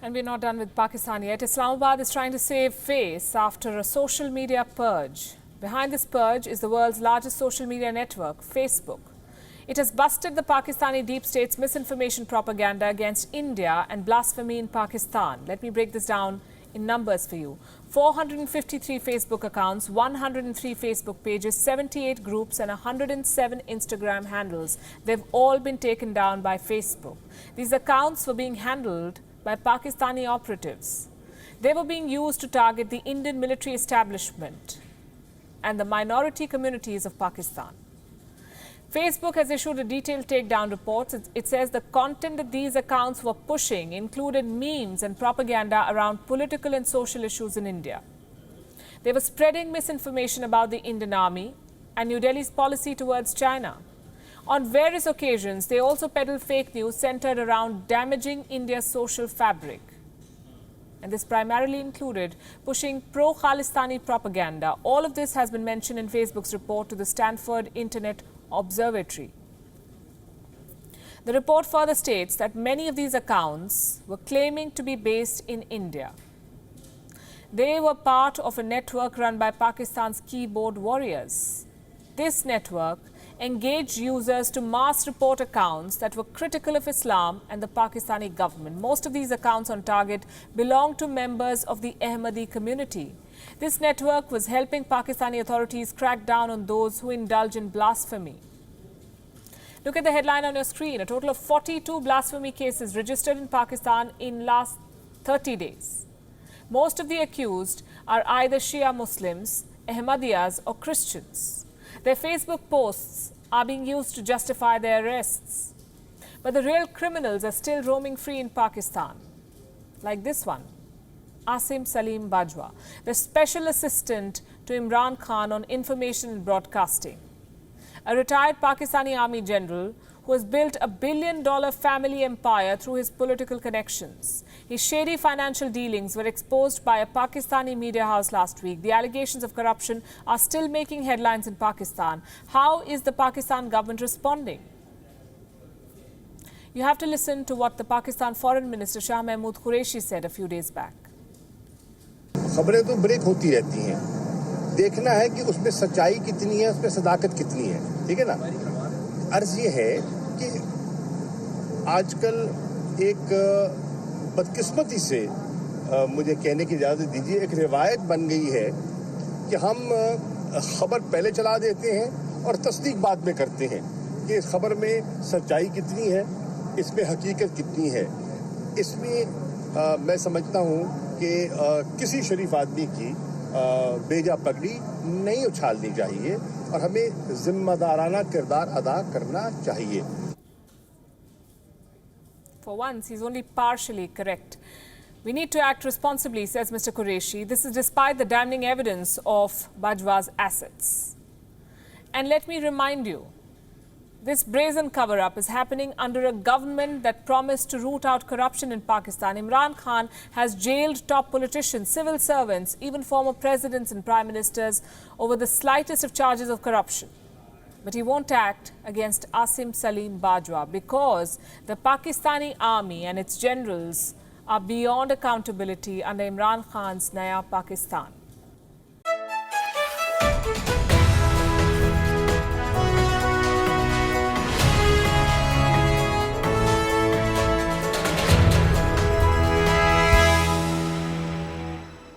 And we're not done with Pakistan yet. Islamabad is trying to save face after a social media purge. Behind this purge is the world's largest social media network, Facebook. It has busted the Pakistani deep state's misinformation propaganda against India and blasphemy in Pakistan. Let me break this down in numbers for you. 453 Facebook accounts, 103 Facebook pages, 78 groups and 107 Instagram handles. They've all been taken down by Facebook. These accounts were being handled by Pakistani operatives. They were being used to target the Indian military establishment and the minority communities of Pakistan. Facebook has issued a detailed takedown report. It says the content that these accounts were pushing included memes and propaganda around political and social issues in India. They were spreading misinformation about the Indian army and New Delhi's policy towards China. On various occasions, they also peddled fake news centered around damaging India's social fabric. And this primarily included pushing pro-Khalistani propaganda. All of this has been mentioned in Facebook's report to the Stanford Internet Observatory. The report further states that many of these accounts were claiming to be based in India. They were part of a network run by Pakistan's keyboard warriors. This network engaged users to mass report accounts that were critical of Islam and the Pakistani government. Most of these accounts on target belong to members of the Ahmadi community. This network was helping Pakistani authorities crack down on those who indulge in blasphemy. Look at the headline on your screen. A total of 42 blasphemy cases registered in Pakistan in last 30 days. Most of the accused are either Shia Muslims, Ahmadiyas or Christians. Their Facebook posts are being used to justify their arrests. But the real criminals are still roaming free in Pakistan. Like this one, Asim Salim Bajwa, the special assistant to Imran Khan on information and broadcasting. A retired Pakistani army general who has built a billion-dollar family empire through his political connections. His shady financial dealings were exposed by a Pakistani media house last week. The allegations of corruption are still making headlines in Pakistan. How is the Pakistan government responding? You have to listen to what the Pakistan Foreign Minister Shah Mahmood Qureshi said a few days back. खबरें तो break होती रहती हैं, देखना है कि उसमें सच्चाई कितनी है, उसमें सदाकत कितनी है, ठीक है ना। अर्ज ये है कि आजकल एक बदकिस्मती से मुझे कहने की इजाज़त दीजिए, एक रिवायत बन गई है कि हम खबर पहले चला देते हैं और तस्दीक बाद में करते हैं कि इस खबर में सच्चाई कितनी है, इसमें हकीकत कितनी है। इसमें मैं समझता हूँ कि किसी शरीफ आदमी की बेजा पगड़ी नहीं उछालनी चाहिए और हमें जिम्मेदाराना किरदार अदा करना चाहिए। For once, he's only partially correct. We need to act responsibly, says Mr. Qureshi. This is despite the damning evidence of Bajwa's assets. And let me remind you, this brazen cover-up is happening under a government that promised to root out corruption in Pakistan. Imran Khan has jailed top politicians, civil servants, even former presidents and prime ministers over the slightest of charges of corruption. But he won't act against Asim Salim Bajwa because the Pakistani army and its generals are beyond accountability under Imran Khan's Naya Pakistan.